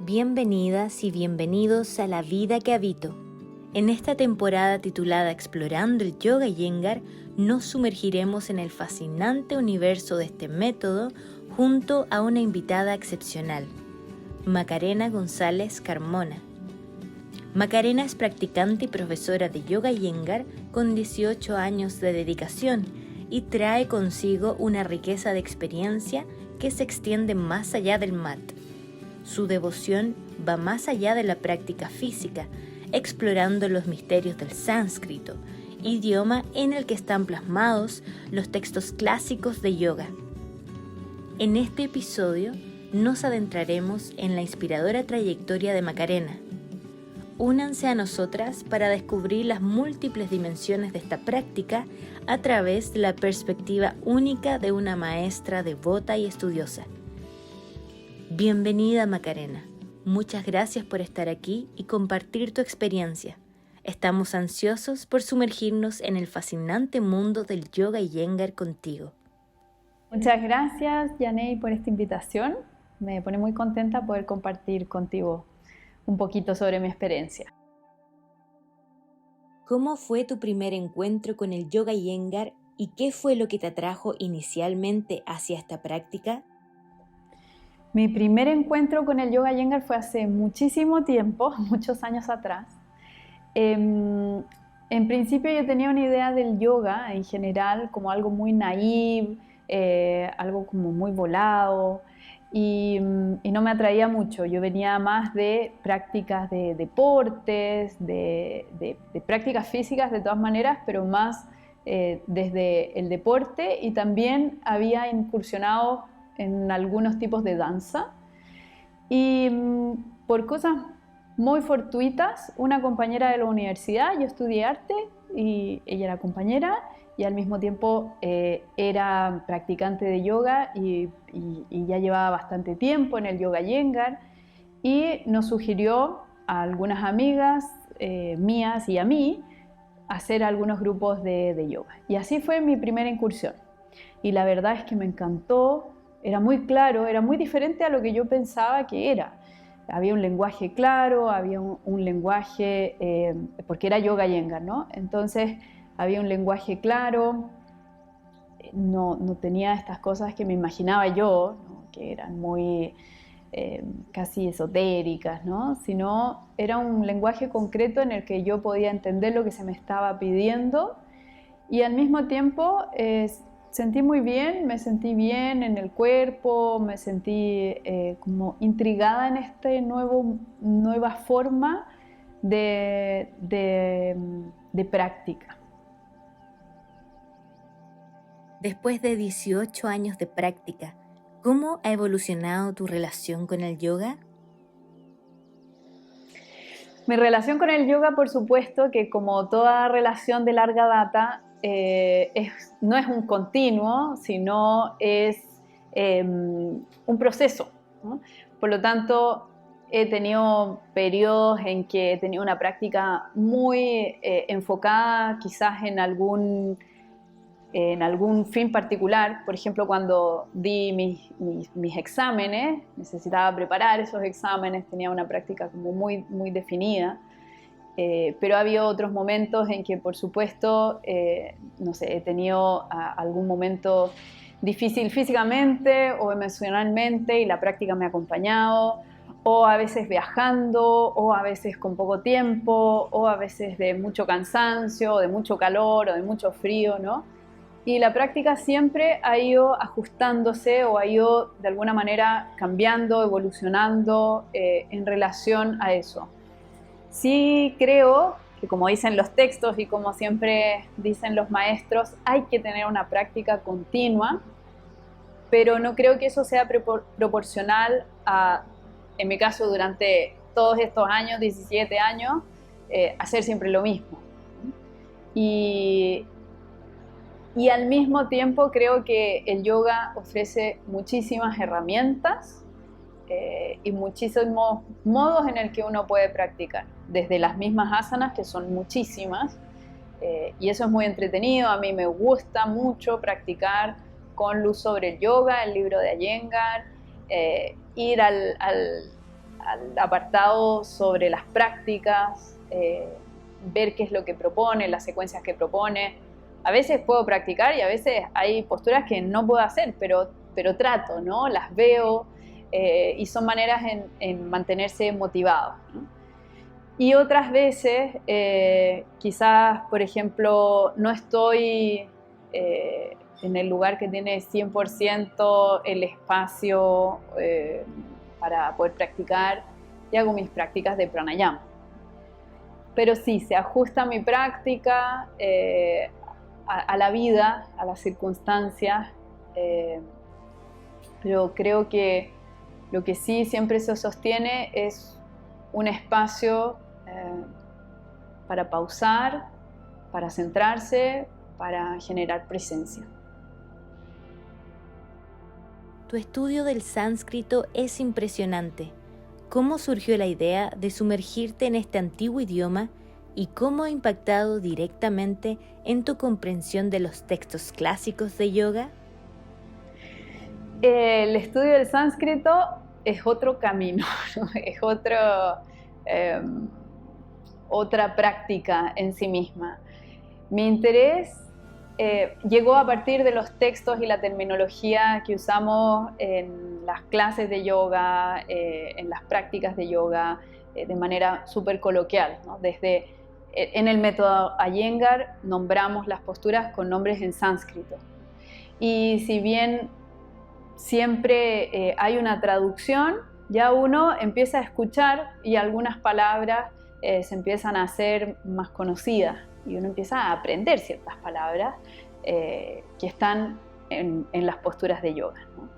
Bienvenidas y bienvenidos a La Vida que Habito. En esta temporada titulada Explorando el Yoga Iyengar, nos sumergiremos en el fascinante universo de este método junto a una invitada excepcional, Macarena González Carmona. Macarena es practicante y profesora de Yoga Iyengar con 18 años de dedicación y trae consigo una riqueza de experiencia que se extiende más allá del mat. Su devoción va más allá de la práctica física, explorando los misterios del sánscrito, idioma en el que están plasmados los textos clásicos de yoga. En este episodio nos adentraremos en la inspiradora trayectoria de Macarena. Únanse a nosotras para descubrir las múltiples dimensiones de esta práctica a través de la perspectiva única de una maestra devota y estudiosa. Bienvenida, Macarena. Muchas gracias por estar aquí y compartir tu experiencia. Estamos ansiosos por sumergirnos en el fascinante mundo del Yoga Iyengar contigo. Muchas gracias, Yanei, por esta invitación. Me pone muy contenta poder compartir contigo un poquito sobre mi experiencia. ¿Cómo fue tu primer encuentro con el Yoga Iyengar y qué fue lo que te atrajo inicialmente hacia esta práctica? Mi primer encuentro con el Yoga Iyengar fue hace muchísimo tiempo, muchos años atrás. En principio yo tenía una idea del yoga en general como algo muy naïve, algo como muy volado y no me atraía mucho. Yo venía más de prácticas de deportes, de prácticas físicas de todas maneras, pero más desde el deporte, y también había incursionado en algunos tipos de danza, y por cosas muy fortuitas, una compañera de la universidad, yo estudié arte y ella era compañera y al mismo tiempo era practicante de yoga y ya llevaba bastante tiempo en el Yoga Iyengar, y nos sugirió a algunas amigas mías y a mí hacer algunos grupos de yoga, y así fue mi primera incursión, y la verdad es que me encantó. Era muy claro, era muy diferente a lo que yo pensaba que era. Había un lenguaje claro, había un lenguaje, porque era Yoga Iyengar, ¿no? Entonces había un lenguaje claro, no tenía estas cosas que me imaginaba yo, ¿no? Que eran muy casi esotéricas, ¿no? Sino era un lenguaje concreto en el que yo podía entender lo que se me estaba pidiendo, y al mismo tiempo sentí muy bien, me sentí bien en el cuerpo, me sentí como intrigada en esta nueva forma de práctica. Después de 18 años de práctica, ¿cómo ha evolucionado tu relación con el yoga? Mi relación con el yoga, por supuesto, que como toda relación de larga data, no es un continuo, sino es un proceso, ¿no? Por lo tanto, he tenido periodos en que he tenido una práctica muy enfocada quizás en algún fin particular. Por ejemplo, cuando di mis exámenes, necesitaba preparar esos exámenes, tenía una práctica como muy definida. Pero ha habido otros momentos en que, por supuesto, no sé, he tenido algún momento difícil físicamente o emocionalmente y la práctica me ha acompañado, o a veces viajando, o a veces con poco tiempo, o a veces de mucho cansancio, o de mucho calor, o de mucho frío, ¿no? Y la práctica siempre ha ido ajustándose o ha ido de alguna manera cambiando, evolucionando en relación a eso. Sí creo que, como dicen los textos y como siempre dicen los maestros, hay que tener una práctica continua, pero no creo que eso sea proporcional a, en mi caso, durante todos estos años, 17 años, hacer siempre lo mismo. Y al mismo tiempo creo que el yoga ofrece muchísimas herramientas y muchísimos modos en el que uno puede practicar, desde las mismas asanas, que son muchísimas, y eso es muy entretenido. A mí me gusta mucho practicar con luz sobre el yoga, el libro de Iyengar, ir al apartado sobre las prácticas, ver qué es lo que propone, las secuencias que propone. A veces puedo practicar y a veces hay posturas que no puedo hacer, pero trato, ¿no? Las veo y son maneras en mantenerse motivado, ¿no? Y otras veces, quizás, por ejemplo, no estoy en el lugar que tiene 100% el espacio para poder practicar y hago mis prácticas de pranayama. Pero sí, se ajusta mi práctica a la vida, a las circunstancias, pero creo que lo que sí siempre se sostiene es un espacio para pausar, para centrarse, para generar presencia. Tu estudio del sánscrito es impresionante. ¿Cómo surgió la idea de sumergirte en este antiguo idioma y cómo ha impactado directamente en tu comprensión de los textos clásicos de yoga? El estudio del sánscrito es otro camino, ¿no? Es otra práctica en sí misma. Mi interés llegó a partir de los textos y la terminología que usamos en las clases de yoga, en las prácticas de yoga, de manera súper coloquial, ¿no? En el método Iyengar nombramos las posturas con nombres en sánscrito. Y si bien siempre hay una traducción, ya uno empieza a escuchar y algunas palabras se empiezan a hacer más conocidas y uno empieza a aprender ciertas palabras que están en las posturas de yoga, ¿no?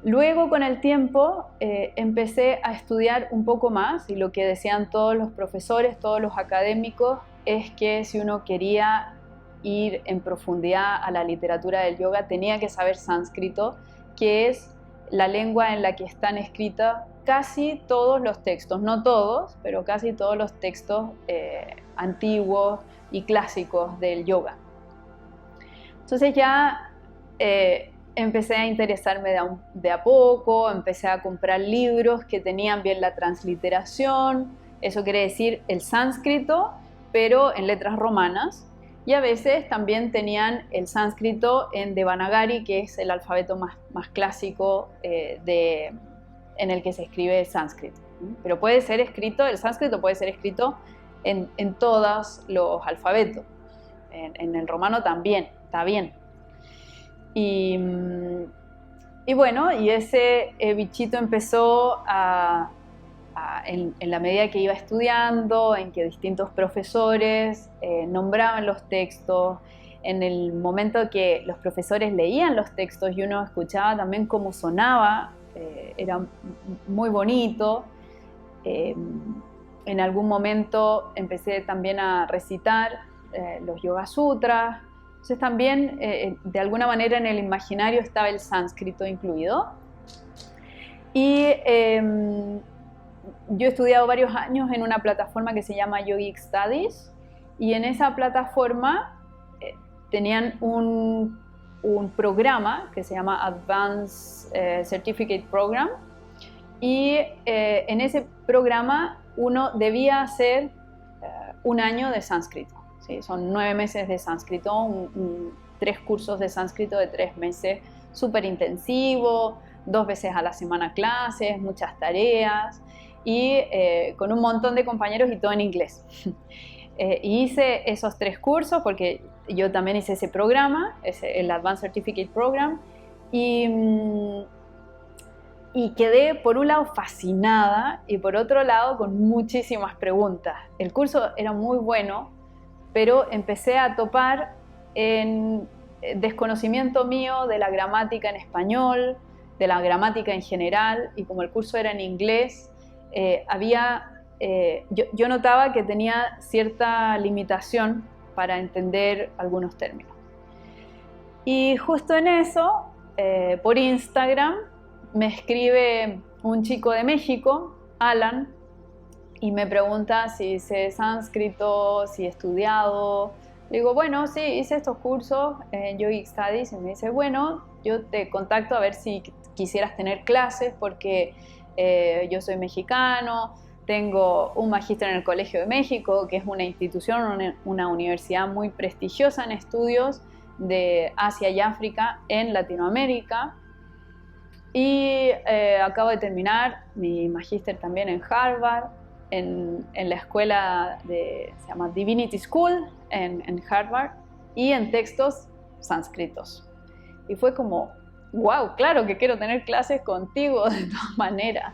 Luego, con el tiempo, empecé a estudiar un poco más y lo que decían todos los profesores, todos los académicos, es que si uno quería ir en profundidad a la literatura del yoga tenía que saber sánscrito, que es la lengua en la que están escritos casi todos los textos, no todos, pero casi todos los textos antiguos y clásicos del yoga. Entonces ya empecé a interesarme de a poco, empecé a comprar libros que tenían bien la transliteración, eso quiere decir el sánscrito, pero en letras romanas, y a veces también tenían el sánscrito en Devanagari, que es el alfabeto más clásico en el que se escribe sánscrito. Pero el sánscrito puede ser escrito en todos los alfabetos, en el romano también, está bien. Y bueno, y ese bichito empezó en la medida que iba estudiando, en que distintos profesores nombraban los textos, en el momento que los profesores leían los textos y uno escuchaba también cómo sonaba, era muy bonito. En algún momento empecé también a recitar los Yoga Sutras. Entonces también, de alguna manera, en el imaginario estaba el sánscrito incluido. Y yo he estudiado varios años en una plataforma que se llama Yogic Studies, y en esa plataforma tenían un programa que se llama Advanced Certificate Program, y en ese programa uno debía hacer un año de sánscrito. ¿Sí? Son 9 meses de sánscrito, 3 cursos de sánscrito de 3 meses, súper intensivo, 2 veces a la semana clases, muchas tareas, y con un montón de compañeros y todo en inglés. Hice esos 3 cursos porque yo también hice ese programa, el Advanced Certificate Program, y quedé por un lado fascinada y por otro lado con muchísimas preguntas. El curso era muy bueno, pero empecé a topar en desconocimiento mío de la gramática en español, de la gramática en general, y como el curso era en inglés, yo notaba que tenía cierta limitación para entender algunos términos. Y justo en eso, por Instagram, me escribe un chico de México, Alan, y me pregunta si sé sánscrito, si he estudiado. Le digo, bueno, sí, hice estos cursos en Yogic Studies, y me dice, bueno, yo te contacto a ver si quisieras tener clases, porque yo soy mexicano, tengo un magíster en el Colegio de México, que es una institución, una universidad muy prestigiosa en estudios de Asia y África en Latinoamérica. Y acabo de terminar mi magíster también en Harvard, en la escuela se llama Divinity School en Harvard, y en textos sánscritos. Y fue como, wow, claro que quiero tener clases contigo de todas maneras.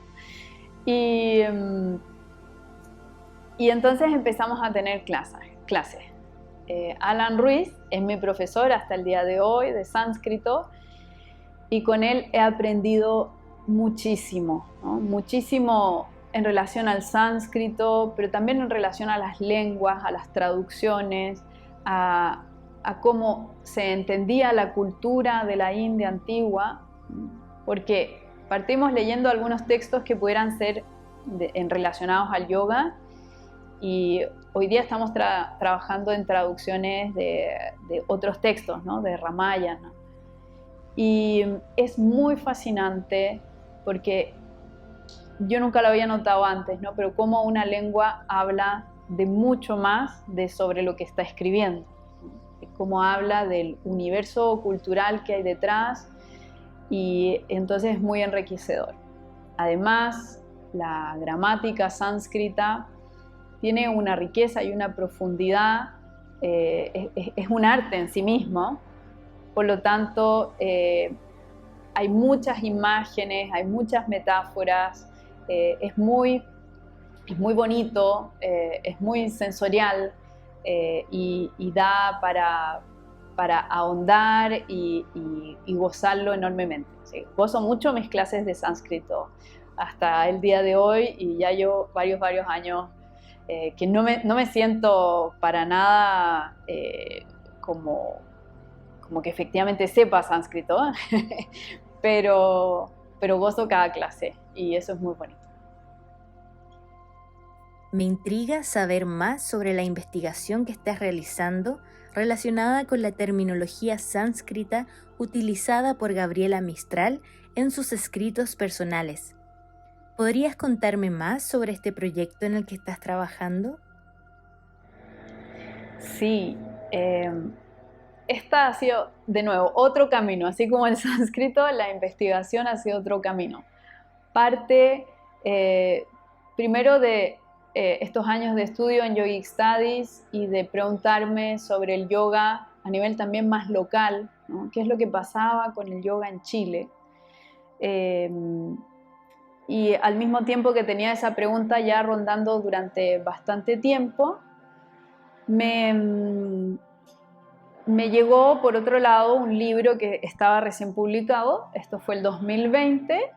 Y entonces empezamos a tener clases. Alan Ruiz es mi profesor hasta el día de hoy de sánscrito, y con él he aprendido muchísimo, ¿no? Muchísimo en relación al sánscrito, pero también en relación a las lenguas, a las traducciones, a cómo se entendía la cultura de la India antigua, porque partimos leyendo algunos textos que pudieran ser relacionados al yoga, y hoy día estamos trabajando en traducciones de otros textos, ¿no? De Ramayana. Y es muy fascinante porque yo nunca lo había notado antes, ¿no? Pero cómo una lengua habla de mucho más sobre lo que está escribiendo, cómo habla del universo cultural que hay detrás, y entonces es muy enriquecedor. Además, la gramática sánscrita tiene una riqueza y una profundidad, es un arte en sí mismo. Por lo tanto, hay muchas imágenes, hay muchas metáforas, es muy bonito, es muy sensorial, y da para ahondar y gozarlo enormemente. Sí, gozo mucho mis clases de sánscrito hasta el día de hoy, y ya llevo varios años que no me siento para nada como que efectivamente sepa sánscrito, pero gozo cada clase, y eso es muy bonito. Me intriga saber más sobre la investigación que estás realizando relacionada con la terminología sánscrita utilizada por Gabriela Mistral en sus escritos personales. ¿Podrías contarme más sobre este proyecto en el que estás trabajando? Sí, esta ha sido, de nuevo, otro camino. Así como el sánscrito, la investigación ha sido otro camino. Parte primero de estos años de estudio en Yogic Studies, y de preguntarme sobre el yoga a nivel también más local, ¿no? ¿Qué es lo que pasaba con el yoga en Chile? Y al mismo tiempo que tenía esa pregunta ya rondando durante bastante tiempo, me llegó por otro lado un libro que estaba recién publicado, esto fue el 2020,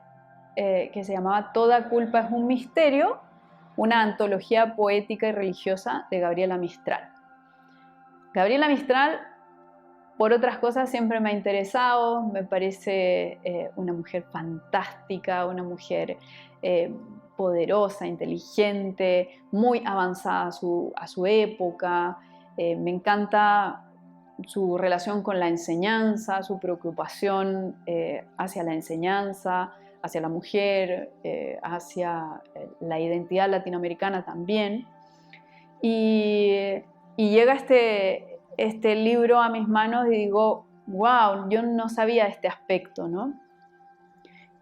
que se llamaba Toda culpa es un misterio, una antología poética y religiosa de Gabriela Mistral. Gabriela Mistral, por otras cosas, siempre me ha interesado, me parece una mujer fantástica, una mujer poderosa, inteligente, muy avanzada a su época. Me encanta su relación con la enseñanza, su preocupación hacia la enseñanza, hacia la mujer, hacia la identidad latinoamericana también. Y llega este libro a mis manos y digo, wow, yo no sabía este aspecto, ¿no?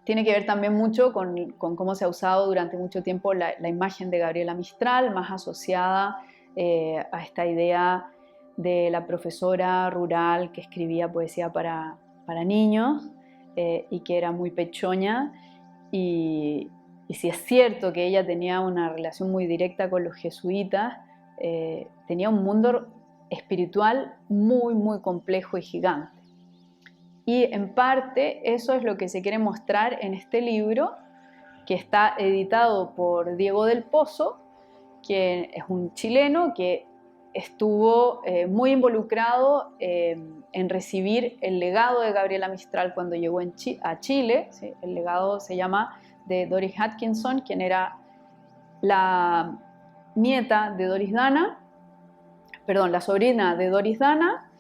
Tiene que ver también mucho con cómo se ha usado durante mucho tiempo la imagen de Gabriela Mistral, más asociada a esta idea de la profesora rural que escribía poesía para niños, y que era muy pechoña, y si es cierto que ella tenía una relación muy directa con los jesuitas, tenía un mundo espiritual muy complejo y gigante. Y en parte eso es lo que se quiere mostrar en este libro, que está editado por Diego del Pozo, que es un chileno que estuvo muy involucrado en recibir el legado de Gabriela Mistral cuando llegó a Chile. ¿Sí? El legado se llama de Doris Atkinson, quien era la nieta de Doris Dana, perdón, la sobrina de Doris Dana,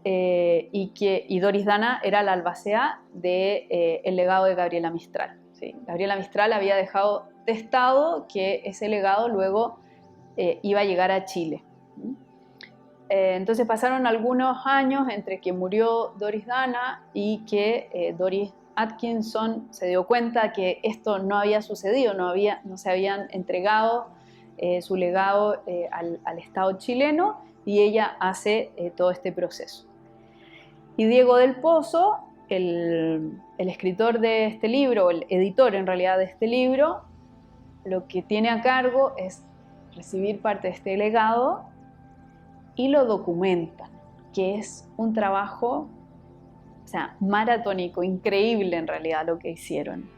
y Doris Dana era la albacea del legado de Gabriela Mistral. ¿sí? Gabriela Mistral había dejado testado que ese legado luego iba a llegar a Chile. Entonces pasaron algunos años entre que murió Doris Dana y que Doris Atkinson se dio cuenta que esto no había sucedido, no se habían entregado su legado al Estado chileno, y ella hace todo este proceso. Y Diego del Pozo, el escritor de este libro, el editor en realidad de este libro, lo que tiene a cargo es recibir parte de este legado y lo documentan, que es un trabajo, o sea, maratónico, increíble en realidad lo que hicieron.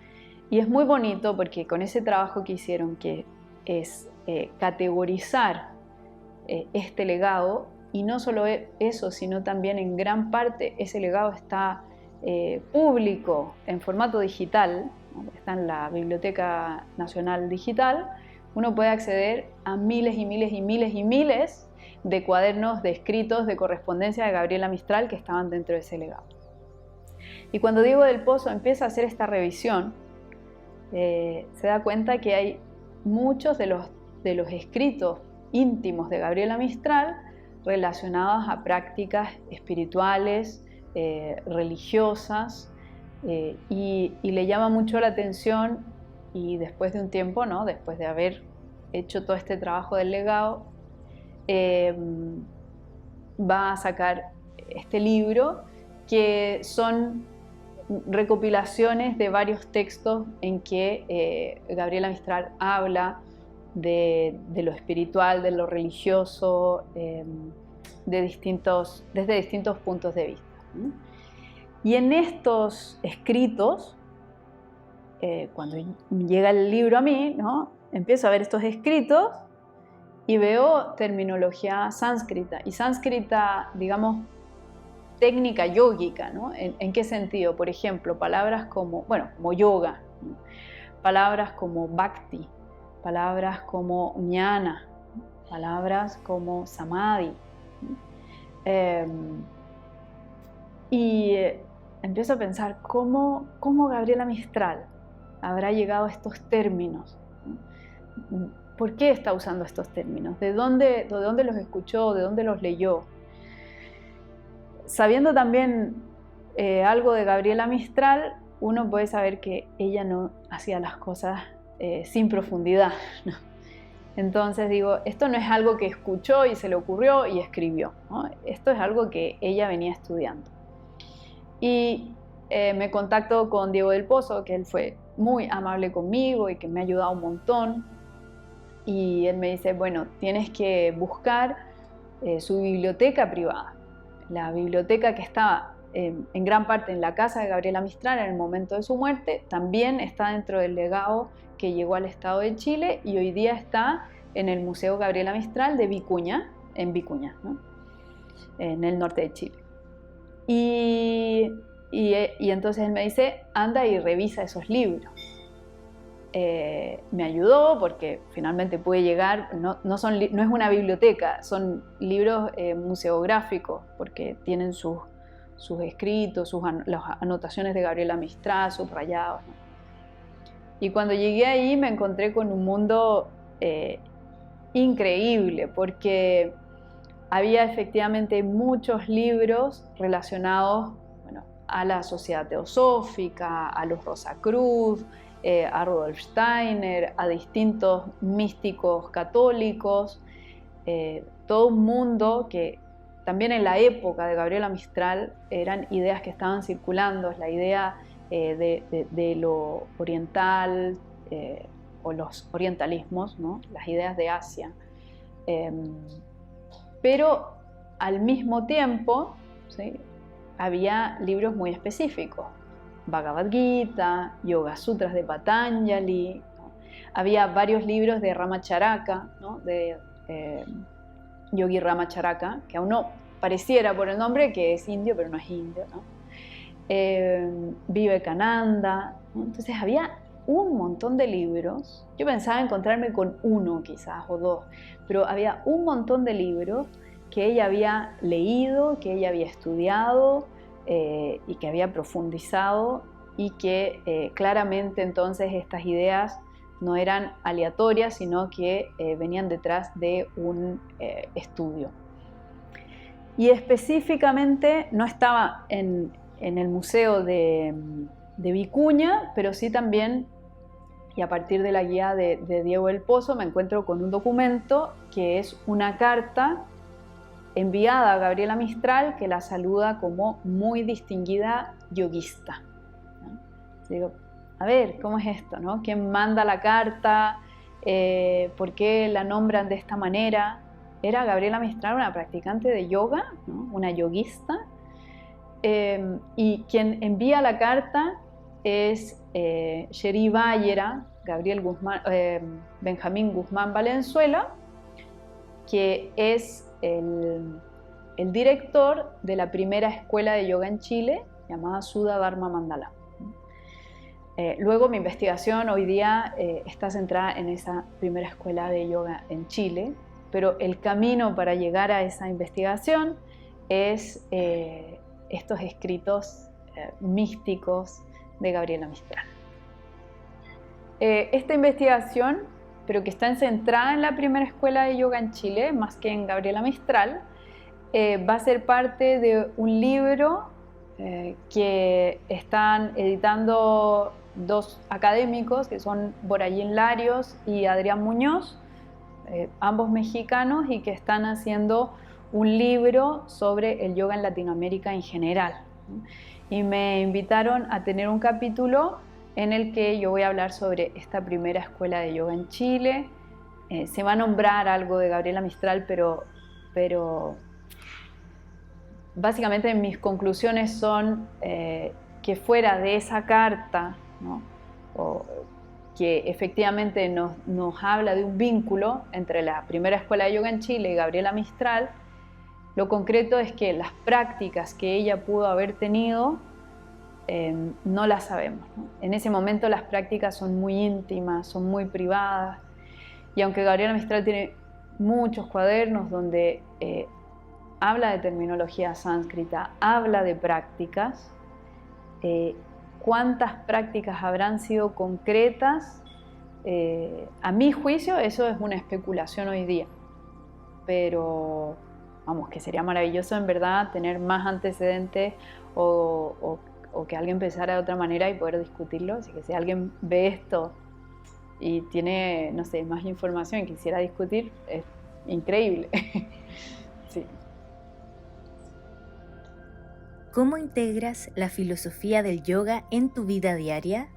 Y es muy bonito porque con ese trabajo que hicieron, que es categorizar este legado, y no solo eso, sino también en gran parte ese legado está público en formato digital, ¿no? Está en la Biblioteca Nacional Digital. Uno puede acceder a miles y miles y miles y miles de cuadernos, de escritos, de correspondencia de Gabriela Mistral que estaban dentro de ese legado. Y cuando Diego del Pozo empieza a hacer esta revisión, se da cuenta que hay muchos de los escritos íntimos de Gabriela Mistral relacionados a prácticas espirituales, religiosas, y le llama mucho la atención, y después de un tiempo, ¿no? Después de haber hecho todo este trabajo del legado, va a sacar este libro, que son recopilaciones de varios textos en que Gabriela Mistral habla de lo espiritual, de lo religioso, desde distintos puntos de vista. Y en estos escritos, cuando llega el libro a mí, ¿no? Empiezo a ver estos escritos y veo terminología sánscrita, y sánscrita, digamos, técnica yógica, ¿no? ¿En qué sentido? Por ejemplo, palabras como yoga, ¿no? Palabras como bhakti, palabras como jnana, palabras como samadhi. Y empiezo a pensar cómo Gabriela Mistral habrá llegado a estos términos. ¿Por qué está usando estos términos? ¿De dónde los escuchó? ¿De dónde los leyó? Sabiendo también algo de Gabriela Mistral, uno puede saber que ella no hacía las cosas sin profundidad, ¿no? Entonces digo, esto no es algo que escuchó y se le ocurrió y escribió, ¿no? Esto es algo que ella venía estudiando. Y me contacto con Diego del Pozo, que él fue muy amable conmigo y que me ha ayudado un montón. Y él me dice, bueno, tienes que buscar su biblioteca privada. La biblioteca que estaba en gran parte en la casa de Gabriela Mistral en el momento de su muerte, también está dentro del legado que llegó al Estado de Chile, y hoy día está en el Museo Gabriela Mistral de Vicuña, en Vicuña, ¿no? En el norte de Chile. Y entonces él me dice, anda y revisa esos libros. Me ayudó porque finalmente pude llegar, no es una biblioteca, son libros museográficos, porque tienen sus escritos, las anotaciones de Gabriela Mistral, subrayados, ¿no? Y cuando llegué ahí me encontré con un mundo increíble, porque había efectivamente muchos libros relacionados, bueno, a la Sociedad Teosófica, a los Rosacruz, a Rudolf Steiner, a distintos místicos católicos, todo un mundo que también en la época de Gabriela Mistral eran ideas que estaban circulando, la idea de lo oriental, o los orientalismos, ¿no? Las ideas de Asia. Pero al mismo tiempo, ¿sí?, había libros muy específicos. Bhagavad Gita, Yoga Sutras de Patanjali, ¿no? Había varios libros de Ramacharaka, ¿no? De Yogi Ramacharaka, que a uno pareciera por el nombre que es indio, pero no es indio, ¿no? Vivekananda, ¿no? Entonces había un montón de libros. Yo pensaba encontrarme con uno quizás o dos, pero había un montón de libros que ella había leído, que ella había estudiado, y que había profundizado y que claramente entonces estas ideas no eran aleatorias, sino que venían detrás de un estudio. Y específicamente no estaba en el Museo de Vicuña, pero sí también, y a partir de la guía de Diego del Pozo, me encuentro con un documento que es una carta enviada a Gabriela Mistral, que la saluda como muy distinguida yoguista. ¿No? Digo, a ver, ¿cómo es esto? ¿No? ¿Quién manda la carta? ¿Por qué la nombran de esta manera? Era Gabriela Mistral una practicante de yoga, ¿no? Una yoguista, y quien envía la carta es Sheri Ballera, Benjamín Guzmán Valenzuela, que es el director de la primera escuela de yoga en Chile, llamada Sudha Dharma Mandala. Luego mi investigación hoy día está centrada en esa primera escuela de yoga en Chile, pero el camino para llegar a esa investigación es estos escritos místicos de Gabriela Mistral. Esta investigación, pero que está centrada en la primera escuela de yoga en Chile, más que en Gabriela Mistral, va a ser parte de un libro que están editando dos académicos, que son Borayín Larios y Adrián Muñoz, ambos mexicanos, y que están haciendo un libro sobre el yoga en Latinoamérica en general. Y me invitaron a tener un capítulo en el que yo voy a hablar sobre esta primera escuela de yoga en Chile. Se va a nombrar algo de Gabriela Mistral, pero básicamente mis conclusiones son que fuera de esa carta, ¿no? Que efectivamente nos habla de un vínculo entre la primera escuela de yoga en Chile y Gabriela Mistral, lo concreto es que las prácticas que ella pudo haber tenido no las sabemos, ¿no? En ese momento las prácticas son muy íntimas, son muy privadas, y aunque Gabriela Mistral tiene muchos cuadernos donde habla de terminología sánscrita, habla de prácticas, ¿cuántas prácticas habrán sido concretas? A mi juicio eso es una especulación hoy día, pero vamos, que sería maravilloso en verdad tener más antecedentes o que alguien pensara de otra manera y poder discutirlo. Así que si alguien ve esto y tiene, no sé, más información y quisiera discutir, es increíble. Sí. ¿Cómo integras la filosofía del yoga en tu vida diaria?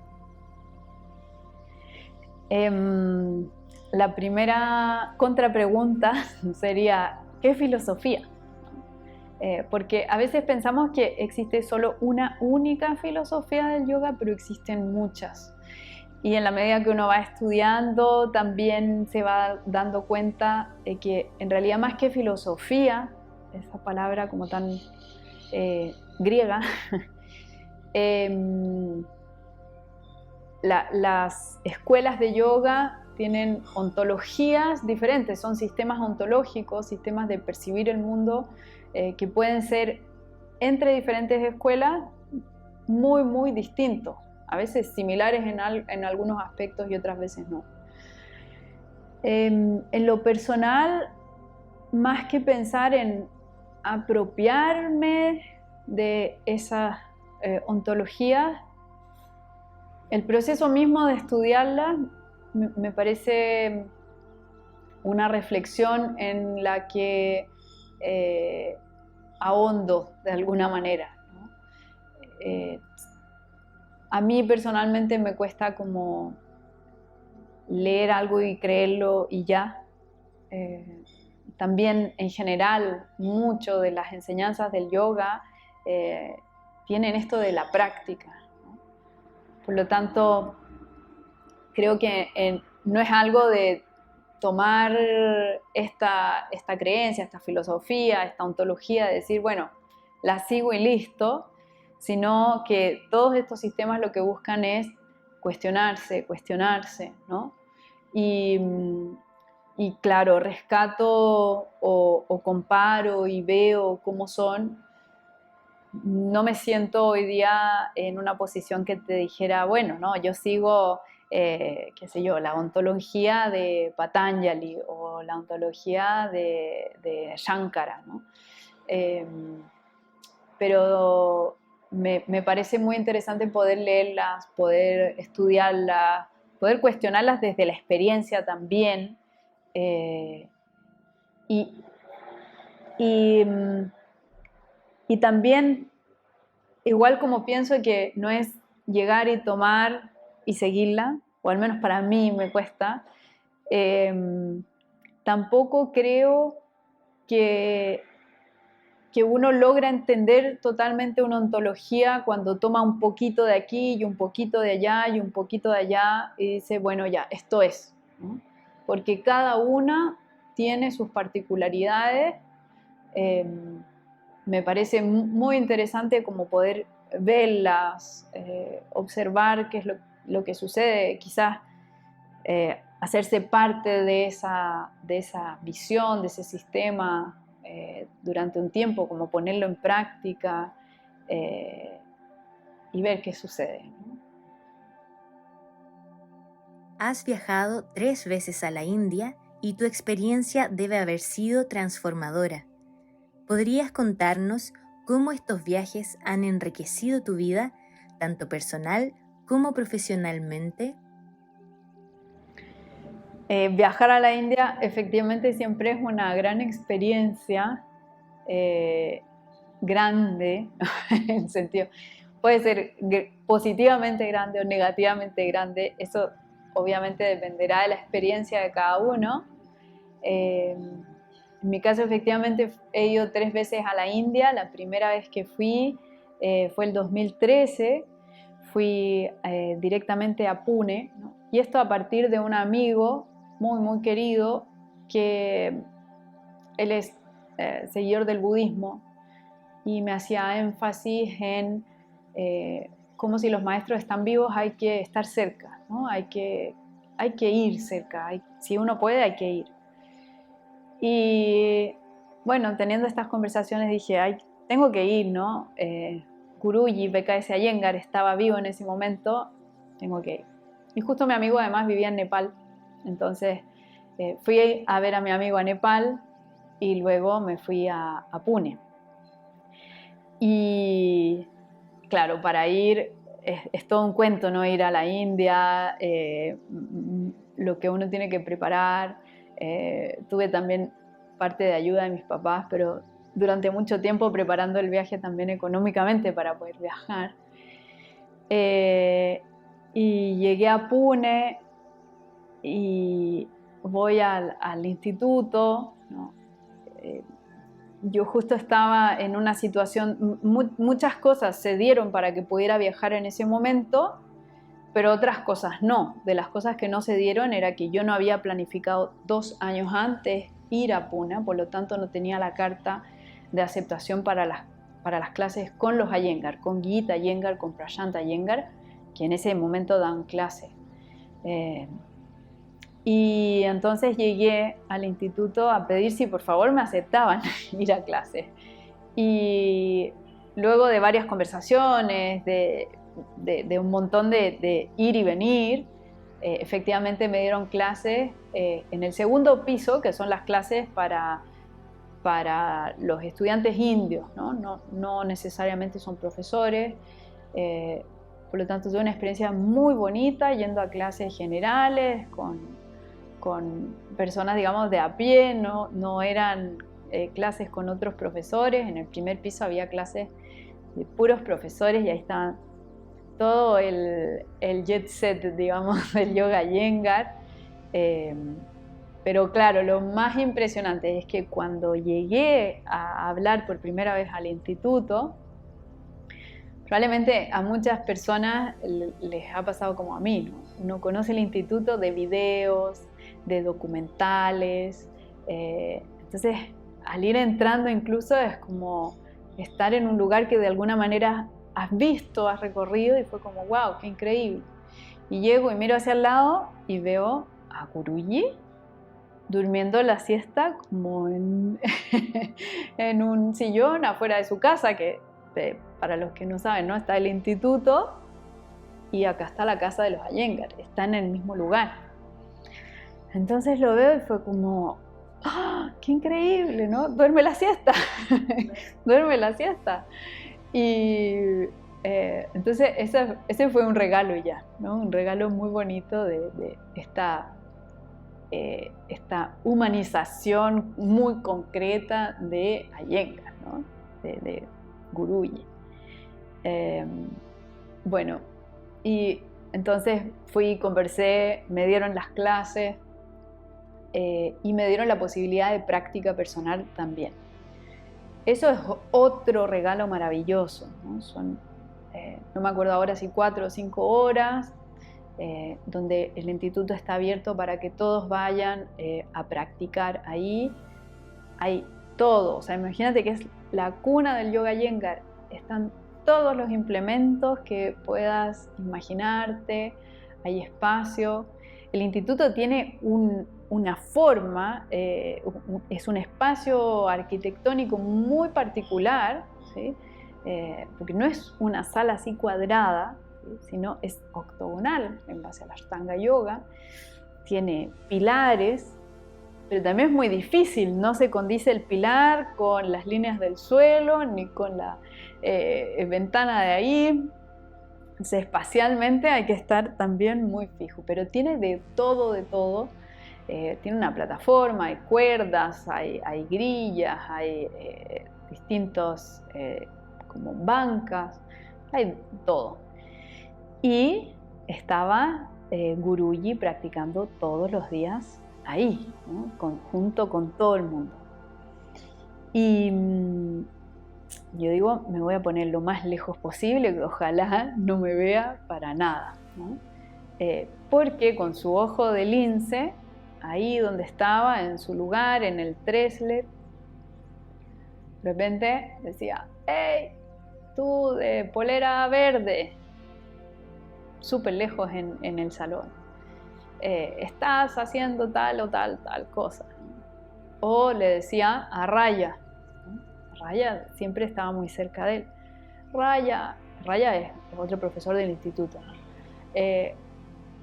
La primera contrapregunta sería, ¿qué filosofía? Porque a veces pensamos que existe solo una única filosofía del yoga, pero existen muchas. Y en la medida que uno va estudiando, también se va dando cuenta de que en realidad más que filosofía, esa palabra como tan griega, las escuelas de yoga tienen ontologías diferentes, son sistemas ontológicos, sistemas de percibir el mundo que pueden ser entre diferentes escuelas muy, muy distintos, a veces similares en algunos aspectos y otras veces no. En lo personal, más que pensar en apropiarme de esas ontologías, el proceso mismo de estudiarlas me parece una reflexión en la que ahondo de alguna manera, ¿no? A mí personalmente me cuesta como leer algo y creerlo y ya. También en general mucho de las enseñanzas del yoga tienen esto de la práctica, ¿no? Por lo tanto, creo que no es algo de tomar esta creencia, esta filosofía, esta ontología, de decir, bueno, la sigo y listo, sino que todos estos sistemas lo que buscan es cuestionarse, ¿no? Y claro, rescato o comparo y veo cómo son no me siento hoy día en una posición que te dijera, bueno, no, yo sigo, qué sé yo, la ontología de Patanjali o la ontología de Shankara, ¿no? Eh, pero me parece muy interesante poder leerlas, poder estudiarlas, poder cuestionarlas desde la experiencia también. eh, y, y, y también, igual como pienso que no es llegar y tomar y seguirla, o al menos para mí me cuesta, tampoco creo que que uno logra entender totalmente una ontología cuando toma un poquito de aquí y un poquito de allá y un poquito de allá y dice, bueno, ya, esto es, ¿no? Porque cada una tiene sus particularidades. Eh, Me parece muy interesante como poder verlas, observar qué es lo que sucede, quizás hacerse parte de esa visión, de ese sistema durante un tiempo, como ponerlo en práctica eh, y ver qué sucede, ¿no? Has viajado 3 veces a la India y tu experiencia debe haber sido transformadora. ¿Podrías contarnos cómo estos viajes han enriquecido tu vida, tanto personal como profesionalmente? Viajar a la India efectivamente siempre es una gran experiencia, eh, grande, en el sentido, puede ser positivamente grande o negativamente grande, eso obviamente dependerá de la experiencia de cada uno. En mi caso efectivamente he ido 3 veces a la India. La primera vez que fui fue el 2013, fui directamente a Pune, ¿no? Y esto a partir de un amigo muy querido que él es seguidor del budismo y me hacía énfasis en cómo si los maestros están vivos hay que estar cerca, ¿no? Hay que ir cerca, si uno puede hay que ir. Y bueno, teniendo estas conversaciones dije, ay, tengo que ir, ¿no? Guruji, BKS Iyengar, estaba vivo en ese momento, tengo que ir. Y justo mi amigo además vivía en Nepal, entonces fui a ver a mi amigo a Nepal y luego me fui a Pune. Y claro, para ir es todo un cuento, ¿no? Ir a la India, lo que uno tiene que preparar. Tuve también parte de ayuda de mis papás, pero durante mucho tiempo preparando el viaje también económicamente para poder viajar. Y llegué a Pune y voy al instituto, ¿no? Yo justo estaba en una situación, muchas cosas se dieron para que pudiera viajar en ese momento, pero otras cosas no. De las cosas que no se dieron era que yo no había planificado 2 años antes ir a Pune, por lo tanto no tenía la carta de aceptación para las clases con los Iyengar, con Gita Iyengar, con Prashanta Iyengar, que en ese momento dan clases. Y entonces llegué al instituto a pedir si por favor me aceptaban ir a clases. Y luego de varias conversaciones, de un montón de ir y venir, efectivamente me dieron clases en el segundo piso, que son las clases para los estudiantes indios, ¿no? No necesariamente son profesores. Por lo tanto, tuve una experiencia muy bonita yendo a clases generales con personas, digamos, de a pie, no eran clases con otros profesores. En el primer piso había clases de puros profesores y ahí estaban todo el jet set, digamos, del yoga Iyengar. Pero claro, lo más impresionante es que cuando llegué a hablar por primera vez al instituto, probablemente a muchas personas les ha pasado como a mí, ¿no? Uno conoce el instituto de videos, de documentales, entonces al ir entrando incluso es como estar en un lugar que de alguna manera has visto, has recorrido y fue como wow, qué increíble. Y llego y miro hacia el lado y veo a Guruji durmiendo la siesta como en un sillón afuera de su casa, que para los que no saben, ¿no? Está el instituto y acá está la casa de los Iyengar, está en el mismo lugar. Entonces lo veo y fue como, ¡ah, qué increíble!, ¿no? Duerme la siesta, duerme la siesta. Y entonces ese fue un regalo ya, ¿no? Un regalo muy bonito de esta humanización muy concreta de Iyengar, ¿no? De Guruji. Bueno, y entonces fui, conversé, me dieron las clases y me dieron la posibilidad de práctica personal también. Eso es otro regalo maravilloso, ¿no? Son, no me acuerdo ahora si 4 o 5 horas, donde el instituto está abierto para que todos vayan a practicar ahí. Hay todo, o sea, imagínate que es la cuna del Yoga Iyengar. Están todos los implementos que puedas imaginarte, hay espacio. El instituto tiene una forma, es un espacio arquitectónico muy particular, ¿sí? Porque no es una sala así cuadrada, ¿sí? Sino es octogonal en base al Ashtanga Yoga. Tiene pilares, pero también es muy difícil, no se condice el pilar con las líneas del suelo ni con la ventana de ahí. Entonces, espacialmente hay que estar también muy fijo, pero tiene de todo, de todo. Tiene una plataforma, hay cuerdas, hay grillas, hay distintos como bancas, hay todo. Y estaba Guruji practicando todos los días ahí, ¿no? Junto con todo el mundo. Y yo digo, me voy a poner lo más lejos posible, que ojalá no me vea para nada, ¿no? Porque con su ojo de lince, ahí donde estaba, en su lugar, en el Treslet, de repente decía, ¡hey! Tú de polera verde, súper lejos en el salón, estás haciendo tal o tal cosa. O le decía a Raya, ¿no? Raya siempre estaba muy cerca de él. Raya es otro profesor del instituto, ¿no?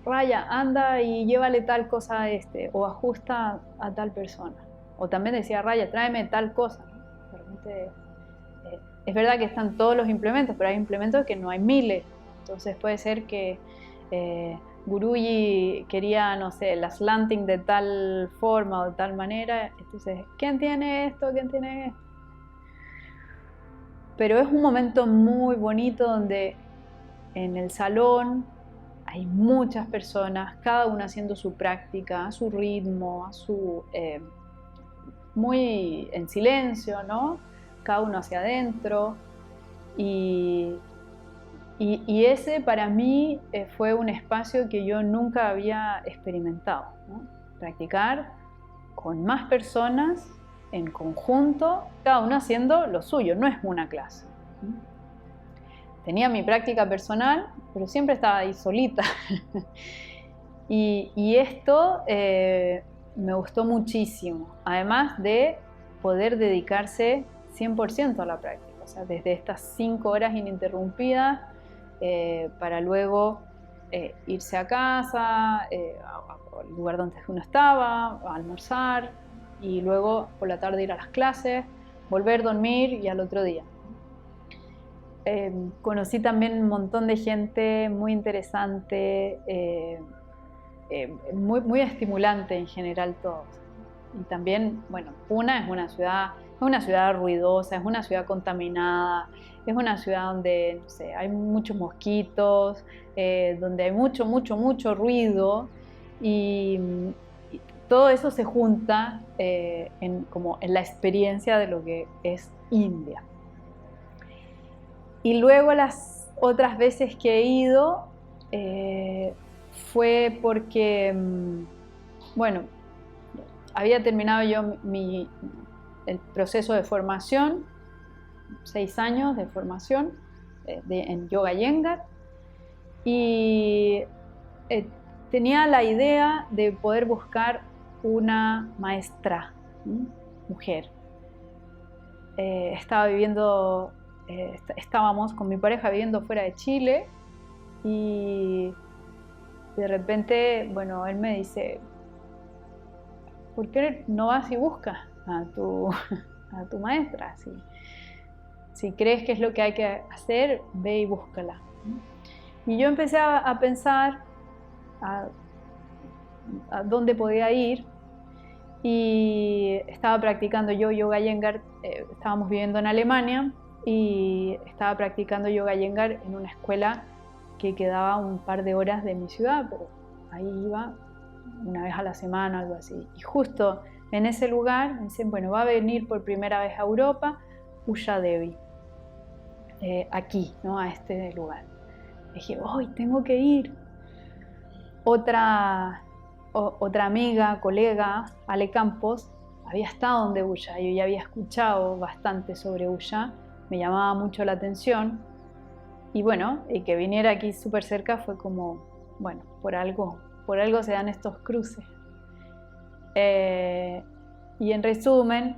Raya, anda y llévale tal cosa a este, o ajusta a tal persona. O también decía Raya, tráeme tal cosa, ¿no? Realmente, es verdad que están todos los implementos, pero hay implementos que no hay miles. Entonces puede ser que Guruji quería, no sé, el slanting de tal forma o de tal manera. Entonces, ¿quién tiene esto? ¿Quién tiene esto? Pero es un momento muy bonito donde en el salón hay muchas personas, cada una haciendo su práctica, a su ritmo, muy en silencio, ¿no? Cada uno hacia adentro. Y ese para mí fue un espacio que yo nunca había experimentado, ¿no? Practicar con más personas en conjunto, cada uno haciendo lo suyo, no es una clase. Tenía mi práctica personal, pero siempre estaba ahí solita. y esto me gustó muchísimo, además de poder dedicarse 100% a la práctica, o sea, desde estas 5 horas ininterrumpidas, para luego irse a casa, al lugar donde uno estaba, a almorzar, y luego por la tarde ir a las clases, volver a dormir y al otro día. Conocí también un montón de gente muy interesante, muy estimulante en general todos. Y también, bueno, Pune es una ciudad ruidosa, es una ciudad contaminada, es una ciudad donde, no sé, hay muchos mosquitos, donde hay mucho ruido, y todo eso se junta como en la experiencia de lo que es India. Y luego las otras veces que he ido fue porque, bueno, había terminado yo el proceso de formación, 6 años de formación en Yoga Iyengar, y tenía la idea de poder buscar una maestra, mujer. Estaba viviendo estábamos con mi pareja viviendo fuera de Chile y de repente, bueno, él me dice, ¿por qué no vas y buscas a tu maestra? Si crees que es lo que hay que hacer, ve y búscala. Y yo empecé a pensar a dónde podía ir y estaba practicando yo yoga Iyengar. Estábamos viviendo en Alemania y estaba practicando yoga Iyengar en una escuela que quedaba un par de horas de mi ciudad, pero ahí iba una vez a la semana, algo así. Y justo en ese lugar me dicen, bueno, va a venir por primera vez a Europa Usha Devi, aquí, ¿no? A este lugar. Dije, hoy tengo que ir. Otra amiga, colega, Ale Campos, había estado donde Usha. Yo ya había escuchado bastante sobre Usha, me llamaba mucho la atención. Y bueno, y que viniera aquí súper cerca fue como, bueno, por algo se dan estos cruces. Y en resumen,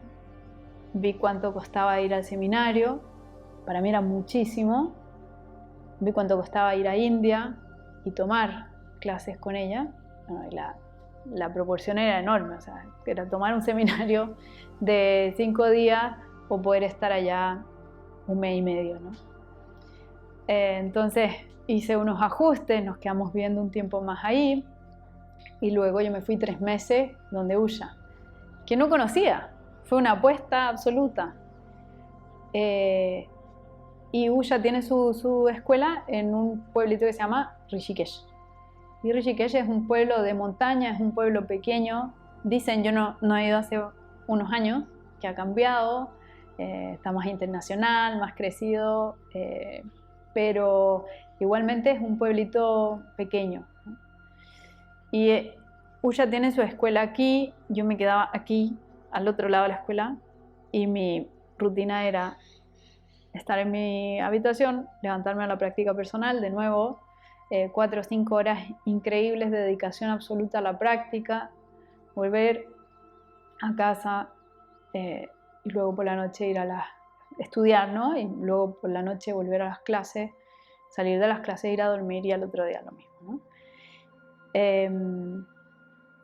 vi cuánto costaba ir al seminario, para mí era muchísimo. Vi cuánto costaba ir a India y tomar clases con ella. Bueno, y la proporción era enorme, o sea, era tomar un seminario de 5 días o poder estar allá un mes y medio, ¿no? Entonces hice unos ajustes, nos quedamos viviendo un tiempo más ahí y luego yo me fui 3 meses donde Usha, que no conocía, fue una apuesta absoluta. Y Usha tiene su escuela en un pueblito que se llama Rishikesh. Y Rishikesh es un pueblo de montaña, es un pueblo pequeño. Dicen, yo no he ido hace unos años, que ha cambiado, está más internacional, más crecido, pero igualmente es un pueblito pequeño, ¿no? Y Usha tiene su escuela aquí, yo me quedaba aquí, al otro lado de la escuela, y mi rutina era estar en mi habitación, levantarme a la práctica personal, de nuevo, 4 o 5 horas increíbles de dedicación absoluta a la práctica, volver a casa y luego por la noche ir a estudiar, ¿no? Y luego por la noche volver a las clases, salir de las clases, ir a dormir y al otro día lo mismo, ¿no?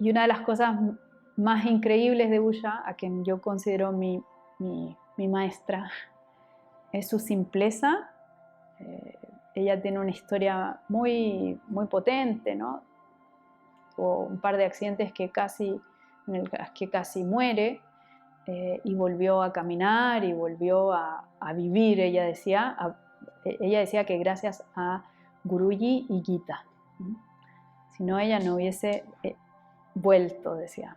Y una de las cosas más increíbles de Usha, a quien yo considero mi maestra, es su simpleza. Ella tiene una historia muy, muy potente, ¿no? Hubo un par de accidentes en los que casi muere, y volvió a caminar y volvió a vivir. Ella decía que gracias a Guruji y Gita, ¿no? Si no, ella no hubiese vuelto, decía.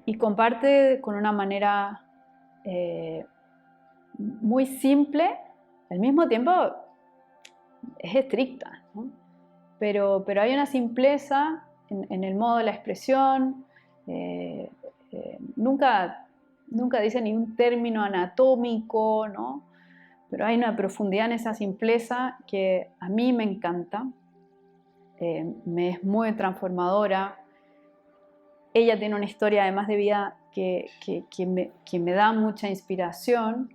Y comparte con una manera muy simple, al mismo tiempo es estricta, ¿no? Pero hay una simpleza en el modo de la expresión. Nunca dice ni un término anatómico, ¿no? Pero hay una profundidad en esa simpleza que a mí me encanta, me es muy transformadora. Ella tiene una historia además de vida que me da mucha inspiración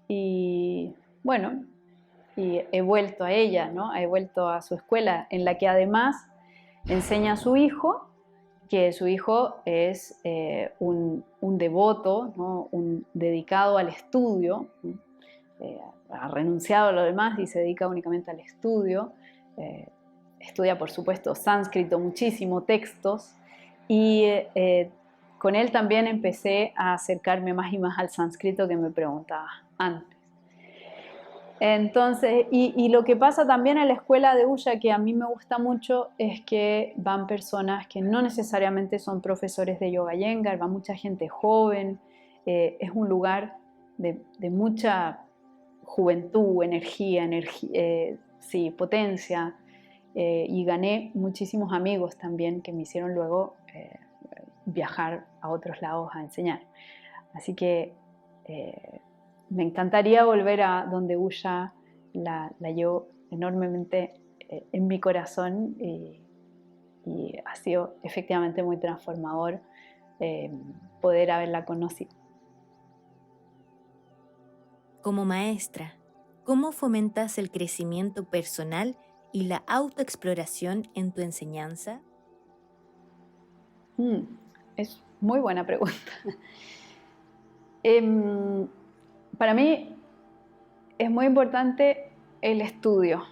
y bueno, y he vuelto a ella, ¿no? He vuelto a su escuela en la que además enseña a su hijo, que su hijo es un devoto, ¿no? Un dedicado al estudio, ha renunciado a lo demás y se dedica únicamente al estudio. Estudia, por supuesto, sánscrito, muchísimo, textos, y con él también empecé a acercarme más y más al sánscrito que me preguntaba antes. Entonces, y lo que pasa también en la escuela de Usha, que a mí me gusta mucho, es que van personas que no necesariamente son profesores de yoga Iyengar, va mucha gente joven, es un lugar de mucha juventud, energía, sí, potencia, y gané muchísimos amigos también que me hicieron luego viajar a otros lados a enseñar. Así que me encantaría volver a donde Usha la llevo enormemente en mi corazón y ha sido efectivamente muy transformador poder haberla conocido. Como maestra, ¿cómo fomentas el crecimiento personal y la autoexploración en tu enseñanza? Es muy buena pregunta. Para mí es muy importante el estudio.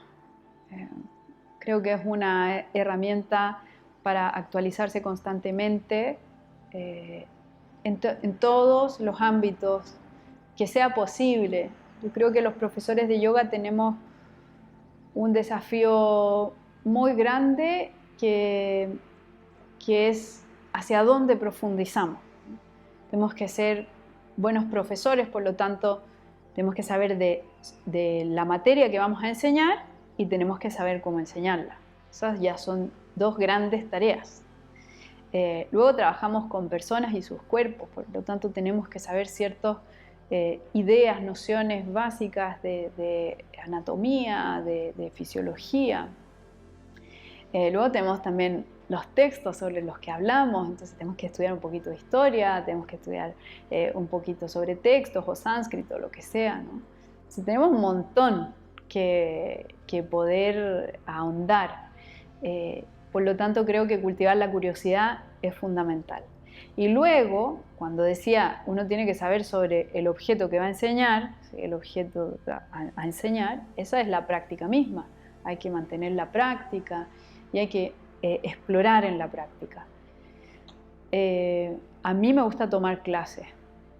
Creo que es una herramienta para actualizarse constantemente en todos los ámbitos que sea posible. Yo creo que los profesores de yoga tenemos un desafío muy grande que es hacia dónde profundizamos. Tenemos que ser buenos profesores, por lo tanto, tenemos que saber de la materia que vamos a enseñar y tenemos que saber cómo enseñarla. Esas ya son dos grandes tareas. Luego trabajamos con personas y sus cuerpos, por lo tanto tenemos que saber ciertas ideas, nociones básicas de anatomía, de fisiología. Luego tenemos también los textos sobre los que hablamos, entonces tenemos que estudiar un poquito de historia, tenemos que estudiar un poquito sobre textos o sánscrito, lo que sea, ¿no? Entonces, tenemos un montón que poder ahondar. Por lo tanto, creo que cultivar la curiosidad es fundamental. Y luego, cuando decía, uno tiene que saber sobre el objeto que va a enseñar, el objeto a enseñar, esa es la práctica misma. Hay que mantener la práctica y hay que explorar en la práctica. A mí me gusta tomar clases.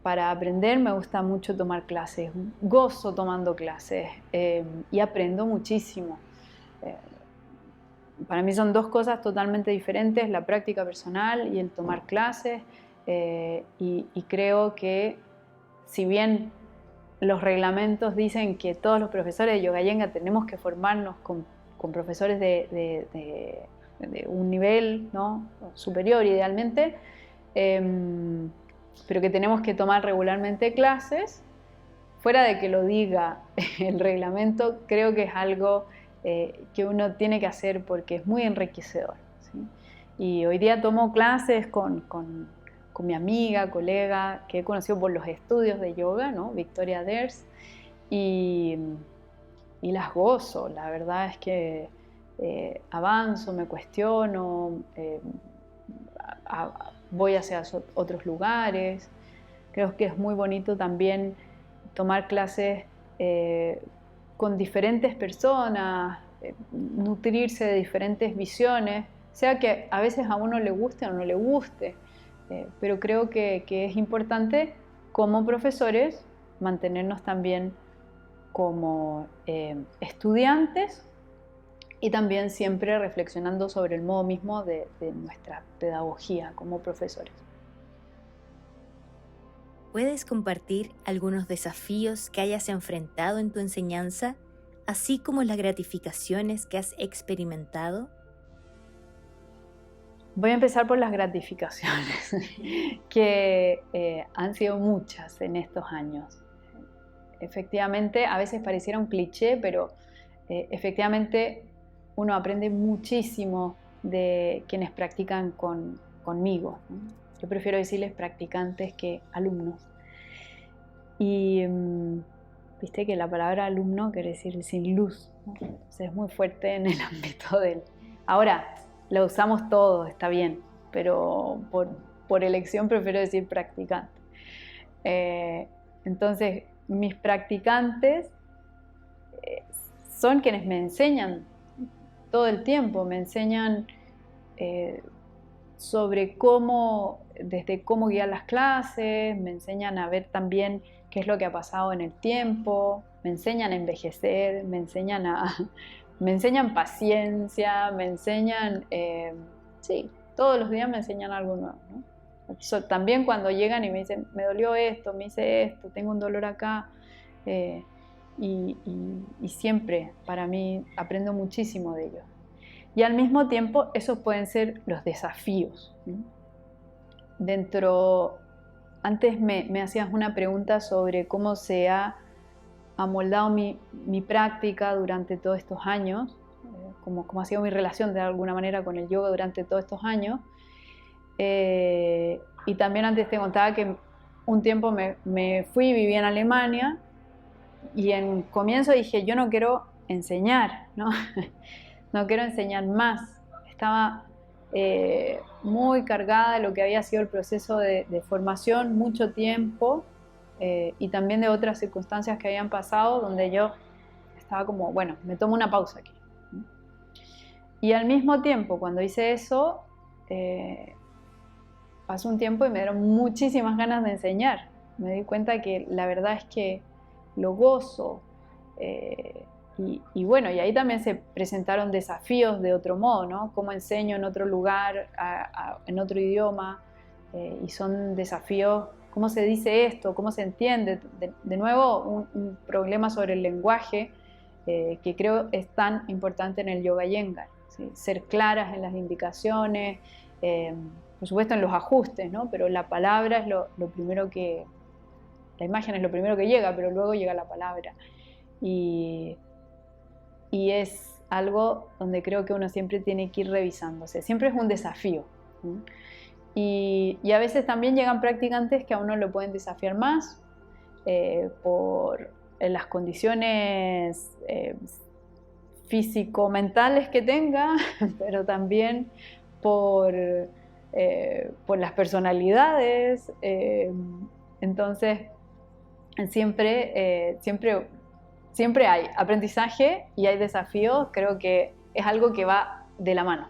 Para aprender me gusta mucho tomar clases. Gozo tomando clases y aprendo muchísimo. Para mí son dos cosas totalmente diferentes, la práctica personal y el tomar clases. Y creo que si bien los reglamentos dicen que todos los profesores de Yoga Iyengar tenemos que formarnos con profesores de un nivel, ¿no?, superior idealmente, pero que tenemos que tomar regularmente clases, fuera de que lo diga el reglamento, creo que es algo que uno tiene que hacer porque es muy enriquecedor, ¿sí? Y hoy día tomo clases con mi amiga, colega, que he conocido por los estudios de yoga, ¿no?, Victoria Ders, y las gozo. La verdad es que avanzo, me cuestiono, voy hacia otros lugares. Creo que es muy bonito también tomar clases con diferentes personas, nutrirse de diferentes visiones, sea que a veces a uno le guste o no le guste, pero creo que es importante como profesores mantenernos también como estudiantes y también siempre reflexionando sobre el modo mismo de nuestra pedagogía como profesores. ¿Puedes compartir algunos desafíos que hayas enfrentado en tu enseñanza, así como las gratificaciones que has experimentado? Voy a empezar por las gratificaciones, que han sido muchas en estos años. Efectivamente, a veces pareciera un cliché, pero efectivamente uno aprende muchísimo de quienes practican conmigo, ¿no? Yo prefiero decirles practicantes que alumnos. Y viste que la palabra alumno quiere decir sin luz, ¿no? Entonces es muy fuerte en el ámbito del... Ahora, la usamos todos, está bien, pero por elección prefiero decir practicante. Entonces, mis practicantes son quienes me enseñan todo el tiempo, me enseñan sobre desde cómo guiar las clases, me enseñan a ver también qué es lo que ha pasado en el tiempo, me enseñan a envejecer, me enseñan paciencia, me enseñan, sí, todos los días me enseñan algo nuevo, ¿no? También cuando llegan y me dicen, me dolió esto, me hice esto, tengo un dolor acá, y siempre para mí aprendo muchísimo de ellos. Y al mismo tiempo esos pueden ser los desafíos, ¿no? Antes me hacías una pregunta sobre cómo se ha amoldado mi práctica durante todos estos años, cómo ha sido mi relación de alguna manera con el yoga durante todos estos años. Y también antes te contaba que un tiempo me fui y viví en Alemania y en comienzo dije, yo no quiero enseñar, ¿no? No quiero enseñar más. Estaba muy cargada de lo que había sido el proceso de formación, mucho tiempo, y también de otras circunstancias que habían pasado, donde yo estaba como, bueno, me tomo una pausa aquí. Y al mismo tiempo, cuando hice eso, pasó un tiempo y me dieron muchísimas ganas de enseñar. Me di cuenta que la verdad es que lo gozo. Y bueno, y ahí también se presentaron desafíos de otro modo, ¿no? Cómo enseño en otro lugar, en otro idioma, y son desafíos, ¿cómo se dice esto? ¿Cómo se entiende? De nuevo, un problema sobre el lenguaje que creo es tan importante en el Yoga Iyengar, ¿sí? Ser claras en las indicaciones, por supuesto en los ajustes, ¿no? Pero la palabra es lo primero que, la imagen es lo primero que llega, pero luego llega la palabra. Y es algo donde creo que uno siempre tiene que ir revisándose, siempre es un desafío. Y a veces también llegan practicantes que a uno lo pueden desafiar más por las condiciones físico-mentales que tenga, pero también por las personalidades. Entonces, siempre hay aprendizaje y hay desafíos. Creo que es algo que va de la mano.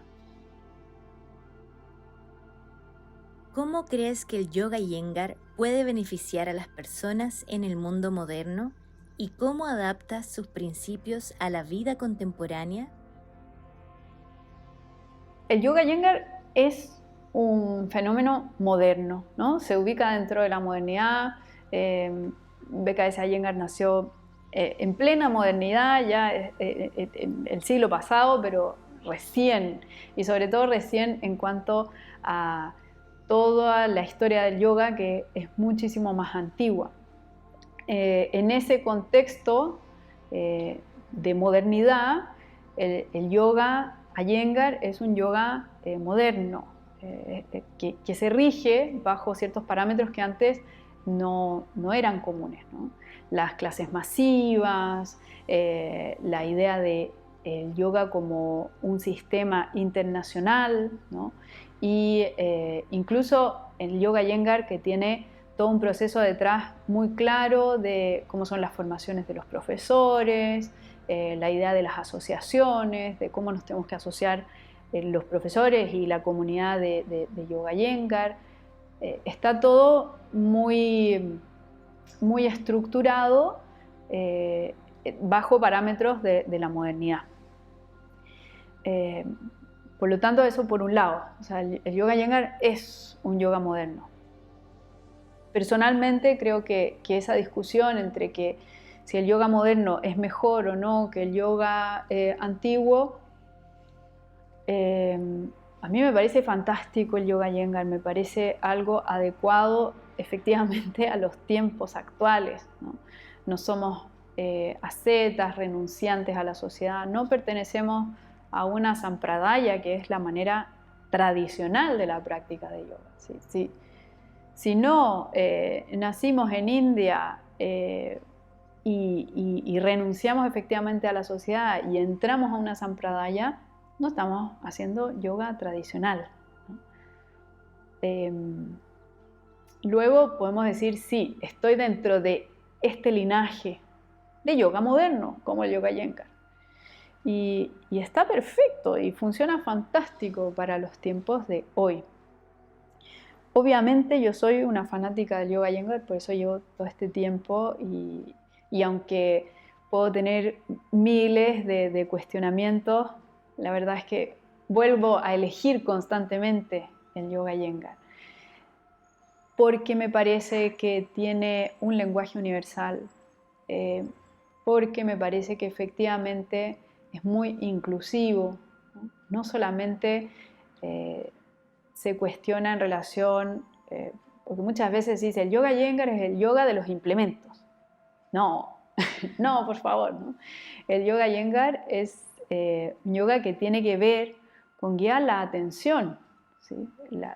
¿Cómo crees que el Yoga Iyengar puede beneficiar a las personas en el mundo moderno y cómo adapta sus principios a la vida contemporánea? El Yoga Iyengar es un fenómeno moderno, ¿no? Se ubica dentro de la modernidad. BKS Iyengar nació en plena modernidad, ya en el siglo pasado, pero recién, y sobre todo recién en cuanto a toda la historia del yoga, que es muchísimo más antigua. En ese contexto de modernidad, el yoga Iyengar es un yoga moderno, que se rige bajo ciertos parámetros que antes no eran comunes, ¿no? Las clases masivas, la idea de el yoga como un sistema internacional, ¿no? Y incluso el Yoga Iyengar, que tiene todo un proceso detrás muy claro de cómo son las formaciones de los profesores, la idea de las asociaciones, de cómo nos tenemos que asociar los profesores y la comunidad de Yoga Iyengar. Está todo muy, muy estructurado bajo parámetros de la modernidad. Por lo tanto, eso por un lado, o sea, el Yoga Iyengar es un yoga moderno. Personalmente creo que esa discusión entre que si el yoga moderno es mejor o no que el yoga antiguo, a mí me parece fantástico el Yoga Iyengar, me parece algo adecuado efectivamente a los tiempos actuales, ¿no? No somos ascetas, renunciantes a la sociedad, no pertenecemos a una sampradaya, que es la manera tradicional de la práctica de yoga. ¿Sí? Si no nacimos en India y renunciamos efectivamente a la sociedad y entramos a una sampradaya, no estamos haciendo yoga tradicional, ¿no? Luego podemos decir, sí, estoy dentro de este linaje de yoga moderno, como el Yoga Iyengar. Y está perfecto y funciona fantástico para los tiempos de hoy. Obviamente yo soy una fanática del Yoga Iyengar, por eso llevo todo este tiempo y aunque puedo tener miles de cuestionamientos, la verdad es que vuelvo a elegir constantemente el Yoga Iyengar, porque me parece que tiene un lenguaje universal, porque me parece que efectivamente es muy inclusivo, ¿no? No solamente se cuestiona en relación, porque muchas veces se dice el Yoga Iyengar es el yoga de los implementos. No, no, por favor, ¿no? El Yoga Iyengar es un yoga que tiene que ver con guiar la atención, ¿sí?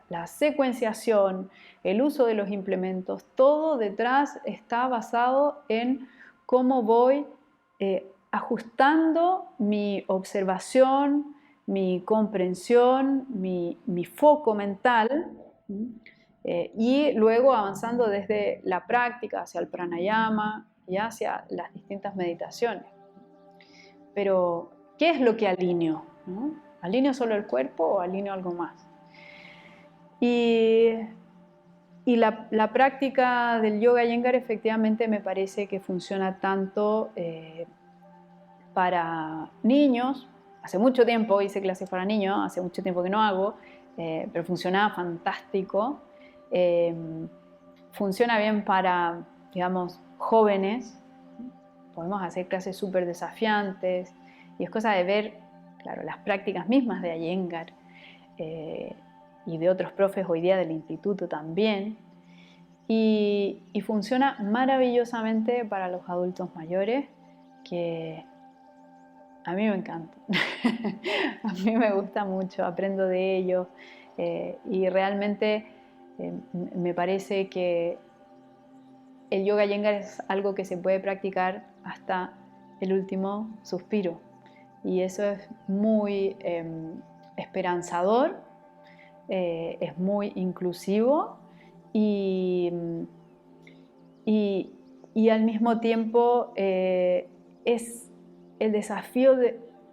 La secuenciación, el uso de los implementos, todo detrás está basado en cómo voy ajustando mi observación, mi comprensión, mi foco mental, y luego avanzando desde la práctica hacia el pranayama y hacia las distintas meditaciones. Pero, ¿qué es lo que alineo? ¿No? ¿Alineo solo el cuerpo o alineo algo más? Y la práctica del yoga Iyengar efectivamente me parece que funciona tanto para niños. Hace mucho tiempo hice clases para niños, hace mucho tiempo que no hago, pero funcionaba fantástico. Funciona bien para, digamos, jóvenes. Podemos hacer clases súper desafiantes y es cosa de ver, claro, las prácticas mismas de Iyengar y de otros profes hoy día del instituto también. Y funciona maravillosamente para los adultos mayores, que a mí me encanta. A mí me gusta mucho, aprendo de ellos y realmente me parece que el yoga Iyengar es algo que se puede practicar hasta el último suspiro. Y eso es muy esperanzador, es muy inclusivo y al mismo tiempo es el desafío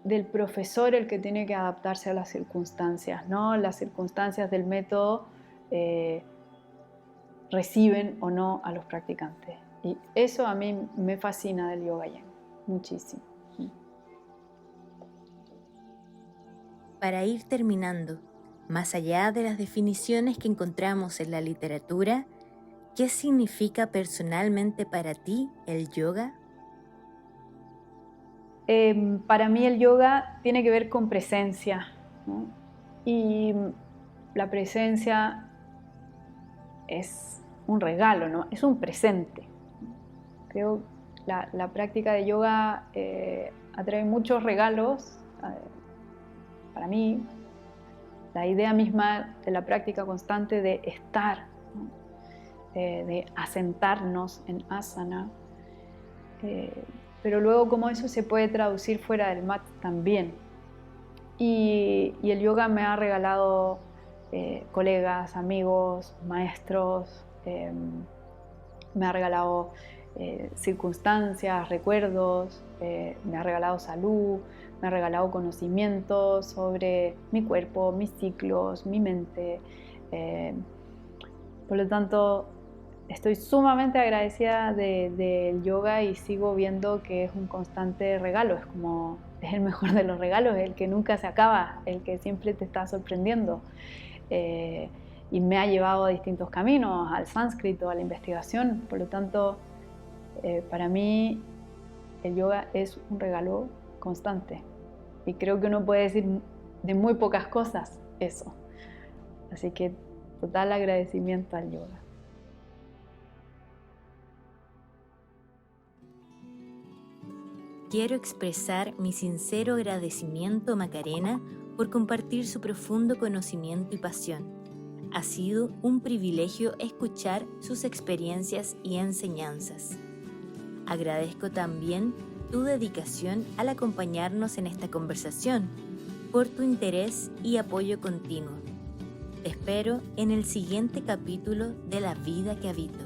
del profesor el que tiene que adaptarse a las circunstancias, ¿no? Las circunstancias del método reciben o no a los practicantes. Y eso a mí me fascina del yoga Iyengar, muchísimo. Para ir terminando, más allá de las definiciones que encontramos en la literatura, ¿qué significa personalmente para ti el yoga? Para mí el yoga tiene que ver con presencia, ¿no? Y la presencia es un regalo, ¿no? Es un presente. Creo que la práctica de yoga atrae muchos regalos para mí. La idea misma de la práctica constante de estar, ¿no? De asentarnos en asana, pero luego cómo eso se puede traducir fuera del mat también. Y el yoga me ha regalado colegas, amigos, maestros, me ha regalado circunstancias, recuerdos, me ha regalado salud, me ha regalado conocimiento sobre mi cuerpo, mis ciclos, mi mente. Por lo tanto, estoy sumamente agradecida del yoga y sigo viendo que es un constante regalo. Es el mejor de los regalos, el que nunca se acaba, el que siempre te está sorprendiendo. Y me ha llevado a distintos caminos, al sánscrito, a la investigación. Por lo tanto, para mí el yoga es un regalo constante. Y creo que uno puede decir de muy pocas cosas eso. Así que total agradecimiento al yoga. Quiero expresar mi sincero agradecimiento a Macarena por compartir su profundo conocimiento y pasión. Ha sido un privilegio escuchar sus experiencias y enseñanzas. Agradezco también tu dedicación al acompañarnos en esta conversación, por tu interés y apoyo continuo. Te espero en el siguiente capítulo de La Vida que Habito.